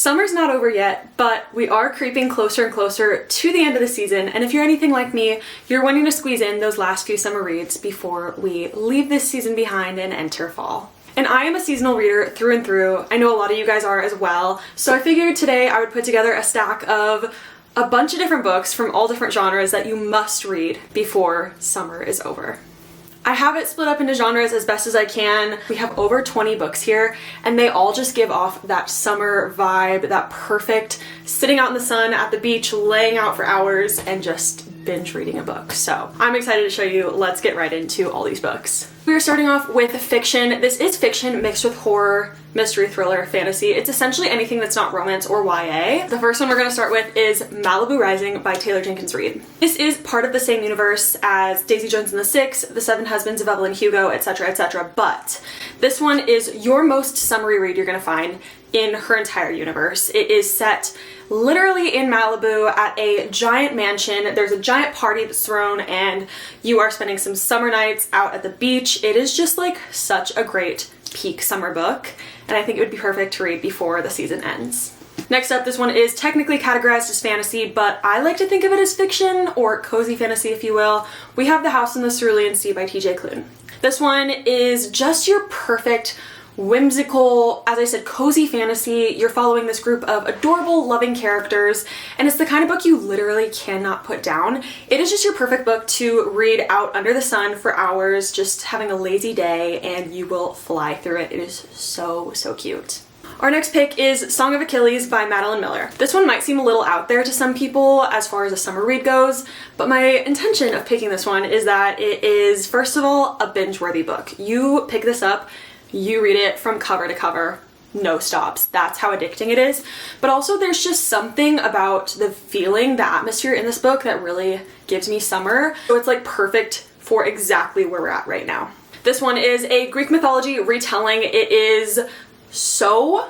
Summer's not over yet, but we are creeping closer and closer to the end of the season, and if you're anything like me, you're wanting to squeeze in those last few summer reads before we leave this season behind and enter fall. And I am a seasonal reader through and through. I know a lot of you guys are as well, so I figured today I would put together a stack of a bunch of different books from all different genres that you must read before summer is over. I have it split up into genres as best as I can. We have over 20 books here, and they all just give off that summer vibe, that perfect sitting out in the sun at the beach, laying out for hours, and just binge reading a book. So I'm excited to show you. Let's get right into all these books. We are starting off with fiction. This is fiction mixed with horror, mystery, thriller, fantasy. It's essentially anything that's not romance or YA. The first one we're going to start with is Malibu Rising by Taylor Jenkins Reid. This is part of the same universe as Daisy Jones and the Six, The Seven Husbands of Evelyn Hugo, etc., etc., but this one is your most summery read you're going to find in her entire universe. It is set literally in Malibu at a giant mansion. There's a giant party that's thrown and you are spending some summer nights out at the beach. It is just like such a great peak summer book, and I think it would be perfect to read before the season ends. Next up, this one is technically categorized as fantasy, but I like to think of it as fiction or cozy fantasy, if you will. We have The House in the Cerulean Sea by TJ Klune. This one is just your perfect whimsical, as I said, cozy fantasy. You're following this group of adorable, loving characters, and it's the kind of book you literally cannot put down. It is just your perfect book to read out under the sun for hours, just having a lazy day, and you will fly through it. It is so, so cute. Our next pick is Song of Achilles by Madeline Miller. This one might seem a little out there to some people as far as a summer read goes, but my intention of picking this one is that it is, first of all, a binge-worthy book. You pick this up, you read it from cover to cover, no stops. That's how addicting it is. But also there's just something about the feeling, the atmosphere in this book that really gives me summer. So it's like perfect for exactly where we're at right now. This one is a Greek mythology retelling. It is so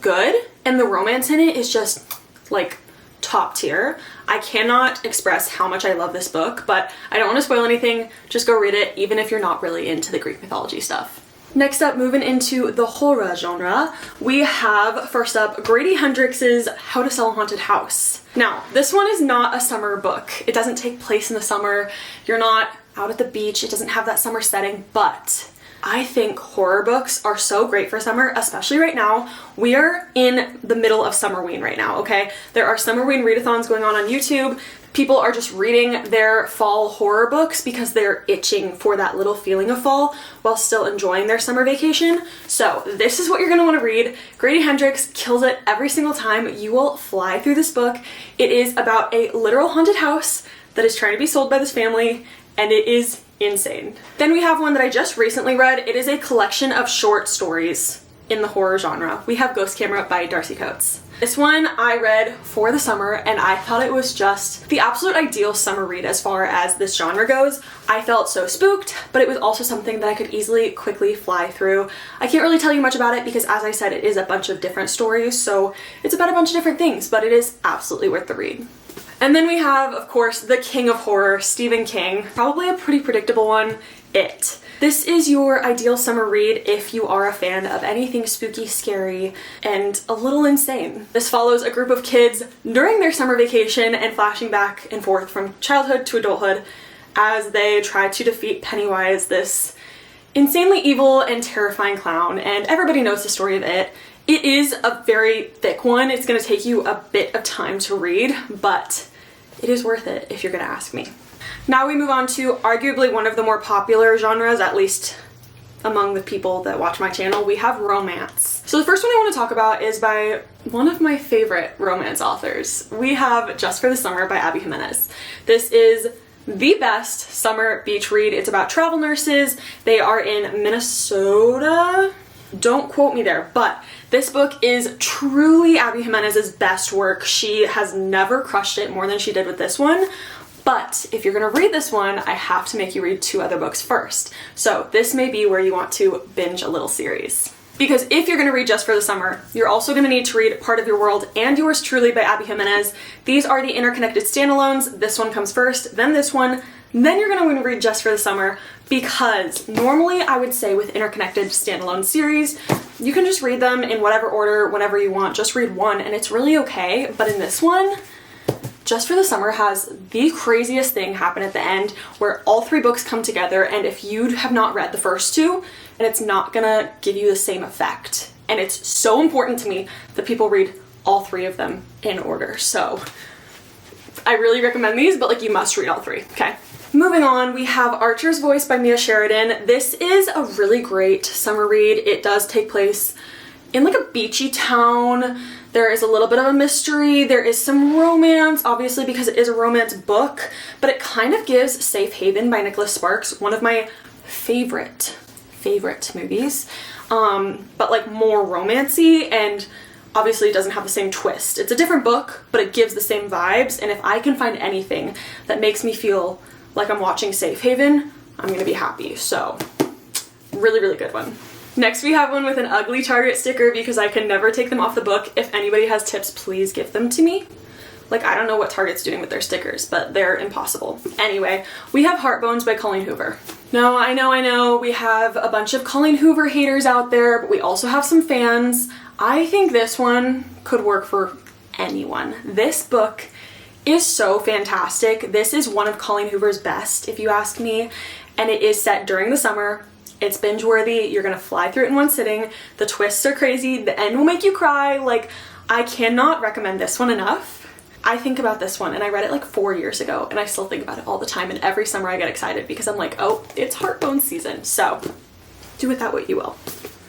good, and the romance in it is just like top tier. I cannot express how much I love this book, but I don't want to spoil anything. Just go read it, even if you're not really into the Greek mythology stuff. Next up, moving into the horror genre, we have, first up, Grady Hendrix's How to Sell a Haunted House. Now, this one is not a summer book. It doesn't take place in the summer. You're not out at the beach. It doesn't have that summer setting, but I think horror books are so great for summer, especially right now. We are in the middle of Summerween right now, okay? There are Summerween readathons going on YouTube. People are just reading their fall horror books because they're itching for that little feeling of fall while still enjoying their summer vacation. So this is what you're gonna wanna read. Grady Hendrix kills it every single time. You will fly through this book. It is about a literal haunted house that is trying to be sold by this family, and it is insane. Then we have one that I just recently read. It is a collection of short stories in the horror genre. We have Ghost Camera by Darcy Coates. This one I read for the summer, and I thought it was just the absolute ideal summer read as far as this genre goes. I felt so spooked, but it was also something that I could easily, quickly fly through. I can't really tell you much about it because, as I said, it is a bunch of different stories, so it's about a bunch of different things, but it is absolutely worth the read. And then we have, of course, the king of horror, Stephen King. Probably a pretty predictable one, It. This is your ideal summer read if you are a fan of anything spooky, scary, and a little insane. This follows a group of kids during their summer vacation and flashing back and forth from childhood to adulthood as they try to defeat Pennywise, this insanely evil and terrifying clown, and everybody knows the story of It. It is a very thick one. It's going to take you a bit of time to read, but it is worth it if you're going to ask me. Now we move on to arguably one of the more popular genres, at least among the people that watch my channel. We have romance. So the first one I want to talk about is by one of my favorite romance authors. We have Just for the Summer by Abby Jimenez. This is the best summer beach read. It's about travel nurses. They are in Minnesota. Don't quote me there, but this book is truly Abby Jimenez's best work. She has never crushed it more than she did with this one. But if you're gonna read this one, I have to make you read 2 other books first. So this may be where you want to binge a little series. Because if you're gonna read Just for the Summer, you're also gonna need to read Part of Your World and Yours Truly by Abby Jimenez. These are the interconnected standalones. This one comes first, then this one, then you're gonna want to read Just for the Summer, because normally I would say with interconnected standalone series, you can just read them in whatever order, whenever you want, just read one, and it's really okay. But in this one, Just for the Summer has the craziest thing happen at the end where all 3 books come together, and if you have not read the first 2, and it's not gonna give you the same effect. And it's so important to me that people read all 3 of them in order. So I really recommend these, but like you must read all 3, okay? Moving on, we have Archer's Voice by Mia Sheridan. This is a really great summer read. It does take place in like a beachy town. There is a little bit of a mystery. There is some romance, obviously, because it is a romance book, but it kind of gives Safe Haven by Nicholas Sparks, one of my favorite movies, but like more romancy, and obviously it doesn't have the same twist. It's a different book, but it gives the same vibes, and if I can find anything that makes me feel like I'm watching Safe Haven, I'm gonna be happy. So really, really good one. Next we have one with an ugly Target sticker because I can never take them off the book. If anybody has tips, please give them to me. Like, I don't know what Target's doing with their stickers, but they're impossible. Anyway, we have Heartbones by Colleen Hoover. Now, I know, we have a bunch of Colleen Hoover haters out there, but we also have some fans. I think this one could work for anyone. This book is so fantastic. This is one of Colleen Hoover's best, if you ask me, and it is set during the summer. It's binge worthy. You're gonna fly through it in one sitting. The twists are crazy. The end will make you cry. Like, I cannot recommend this one enough. I think about this one, and I read it like 4 years ago, and I still think about it all the time, and every summer I get excited because I'm like, oh, it's Heartbones season. So do with that what you will.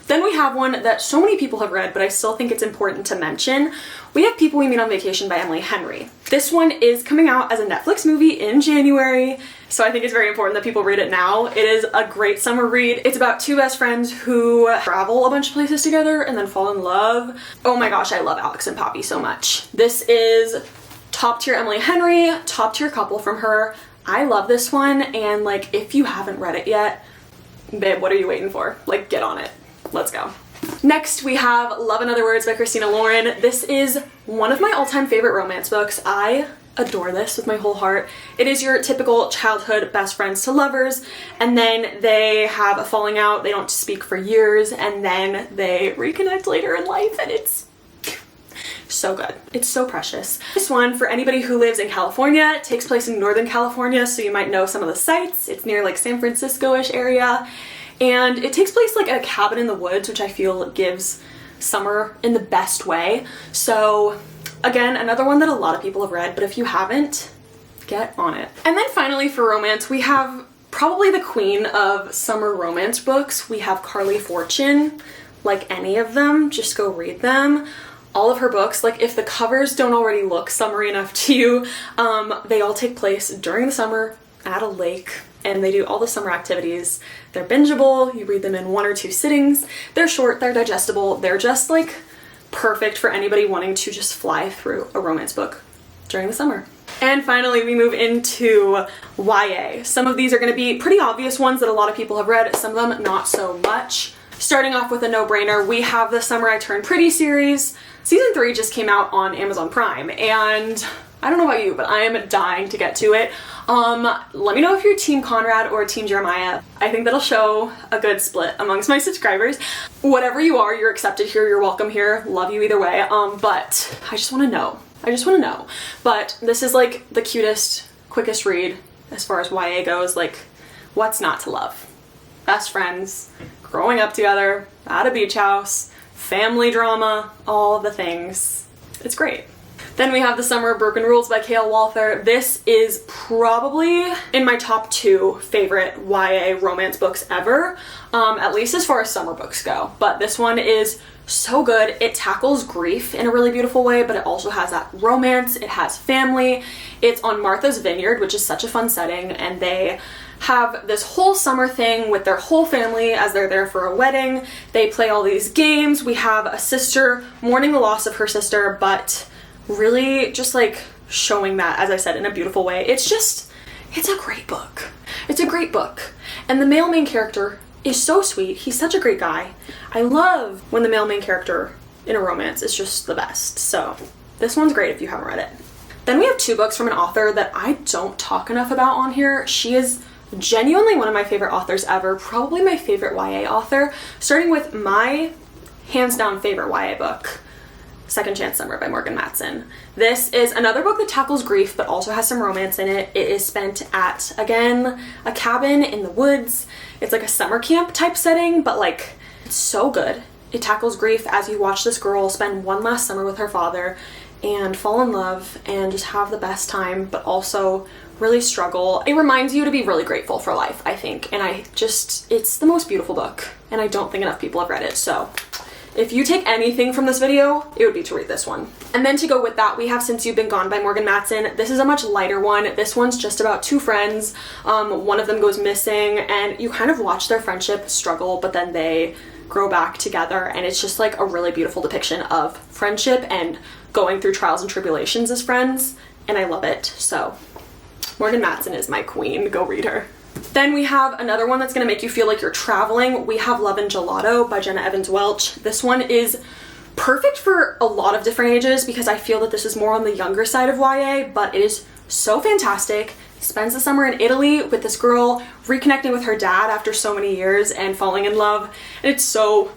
Then we have one that so many people have read, but I still think it's important to mention. We have People We Meet on Vacation by Emily Henry. This one is coming out as a Netflix movie in January, so I think it's very important that people read it now. It is a great summer read. It's about 2 best friends who travel a bunch of places together and then fall in love. Oh my gosh, I love Alex and Poppy so much. This is top tier Emily Henry, top tier couple from her. I love this one, and like, if you haven't read it yet, babe, what are you waiting for? Like, get on it. Let's go. Next, we have Love in Other Words by Christina Lauren. This is one of my all-time favorite romance books. I adore this with my whole heart. It is your typical childhood best friends to lovers, and then they have a falling out, they don't speak for years, and then they reconnect later in life, and it's so good. It's so precious. This one, for anybody who lives in California, takes place in Northern California, so you might know some of the sites. It's near like San Francisco-ish area. And it takes place like at a cabin in the woods, which I feel gives summer in the best way. So again, another one that a lot of people have read, but if you haven't, get on it. And then finally for romance, we have probably the queen of summer romance books. We have Carly Fortune. Like any of them, just go read them. All of her books, like if the covers don't already look summery enough to you, they all take place during the summer at a lake, and they do all the summer activities. They're bingeable, you read them in 1 or 2 sittings. They're short, they're digestible, they're just like perfect for anybody wanting to just fly through a romance book during the summer. And finally, we move into YA. Some of these are gonna be pretty obvious ones that a lot of people have read, some of them not so much. Starting off with a no-brainer, we have the Summer I Turned Pretty series. Season 3 just came out on Amazon Prime, and I don't know about you, but I am dying to get to it. Let me know if you're Team Conrad or Team Jeremiah. I think that'll show a good split amongst my subscribers. Whatever you are, you're accepted here, you're welcome here, love you either way, but I just wanna know. But this is like the cutest, quickest read as far as YA goes. Like, what's not to love? Best friends, growing up together, at a beach house, family drama, all the things. It's great. Then we have The Summer of Broken Rules by Kale Walther. This is probably in my top 2 favorite YA romance books ever, at least as far as summer books go. But this one is so good. It tackles grief in a really beautiful way, but it also has that romance. It has family. It's on Martha's Vineyard, which is such a fun setting, and they have this whole summer thing with their whole family as they're there for a wedding. They play all these games. We have a sister mourning the loss of her sister, but really just like showing that, as I said, in a beautiful way. It's a great book. It's a great book. And the male main character is so sweet. He's such a great guy. I love when the male main character in a romance is just the best. So this one's great if you haven't read it. Then we have two books from an author that I don't talk enough about on here. She is genuinely one of my favorite authors ever, probably my favorite YA author, starting with my hands down favorite YA book, Second Chance Summer by Morgan Matson. This is another book that tackles grief but also has some romance in it. It is spent at, again, a cabin in the woods. It's like a summer camp type setting, but like, it's so good. It tackles grief as you watch this girl spend one last summer with her father and fall in love and just have the best time, but also really struggle. It reminds you to be really grateful for life, I think, and it's the most beautiful book, and I don't think enough people have read it, so if you take anything from this video, it would be to read this one. And then to go with that, we have Since You've Been Gone by Morgan Matson. This is a much lighter one. This one's just about two friends. One of them goes missing, and you kind of watch their friendship struggle, but then they grow back together, and it's just like a really beautiful depiction of friendship and going through trials and tribulations as friends, and I love it. So Morgan Matson is my queen. Go read her. Then we have another one that's going to make you feel like you're traveling. We have Love and Gelato by Jenna Evans Welch. This one is perfect for a lot of different ages because I feel that this is more on the younger side of YA, but it is so fantastic. Spends the summer in Italy with this girl, reconnecting with her dad after so many years and falling in love. And it's so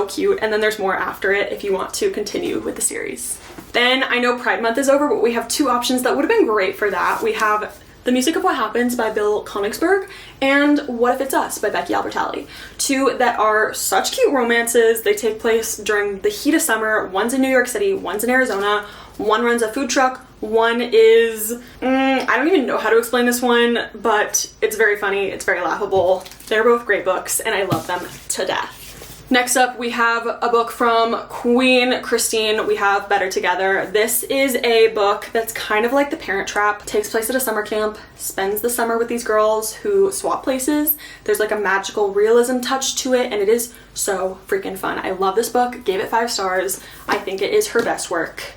cute. And then there's more after it if you want to continue with the series. Then I know Pride Month is over, but we have two options that would have been great for that. We have The Music of What Happens by Bill Konigsberg and What If It's Us by Becky Albertalli. Two that are such cute romances. They take place during the heat of summer. One's in New York City, one's in Arizona. One runs a food truck. One is, I don't even know how to explain this one, but it's very funny. It's very laughable. They're both great books and I love them to death. Next up, we have a book from Queen Christine. We have Better Together. This is a book that's kind of like The Parent Trap. Takes place at a summer camp, spends the summer with these girls who swap places. There's like a magical realism touch to it, and it is so freaking fun. I love this book, gave it 5 stars. I think it is her best work,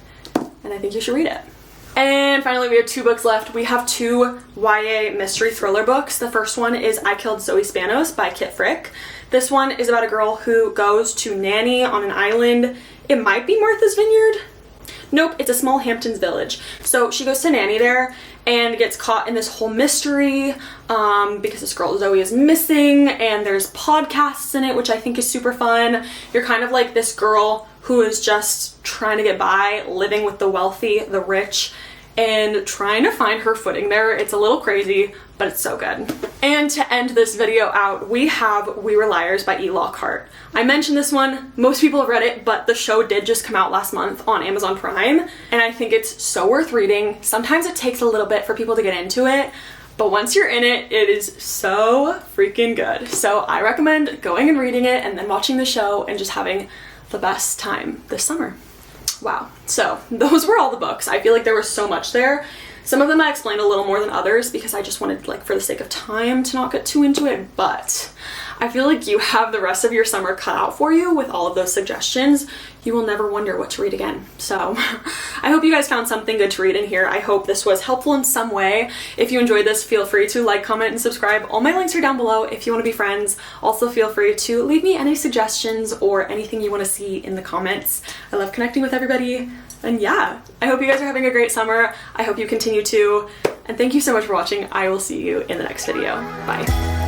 and I think you should read it. And finally, we have 2 books left. We have 2 YA mystery thriller books. The first one is I Killed Zoe Spanos by Kit Frick. This one is about a girl who goes to nanny on an island. It might be Martha's Vineyard. Nope, it's a small Hamptons village. So she goes to nanny there and gets caught in this whole mystery because this girl Zoe is missing, and there's podcasts in it, which I think is super fun. You're kind of like this girl who is just trying to get by, living with the wealthy, the rich, and trying to find her footing there. It's a little crazy, but it's so good. And to end this video out, we have We Were Liars by E. Lockhart. I mentioned this one, most people have read it, but the show did just come out last month on Amazon Prime, and I think it's so worth reading. Sometimes it takes a little bit for people to get into it, but once you're in it, it is so freaking good. So I recommend going and reading it and then watching the show and just having the best time this summer. Wow. So those were all the books. I feel like there was so much there. Some of them I explained a little more than others because I just wanted, like, for the sake of time to not get too into it, but I feel like you have the rest of your summer cut out for you with all of those suggestions. You will never wonder what to read again. So I hope you guys found something good to read in here. I hope this was helpful in some way. If you enjoyed this, feel free to like, comment, and subscribe. All my links are down below if you want to be friends. Also feel free to leave me any suggestions or anything you want to see in the comments. I love connecting with everybody. And yeah, I hope you guys are having a great summer. I hope you continue to. And thank you so much for watching. I will see you in the next video. Bye.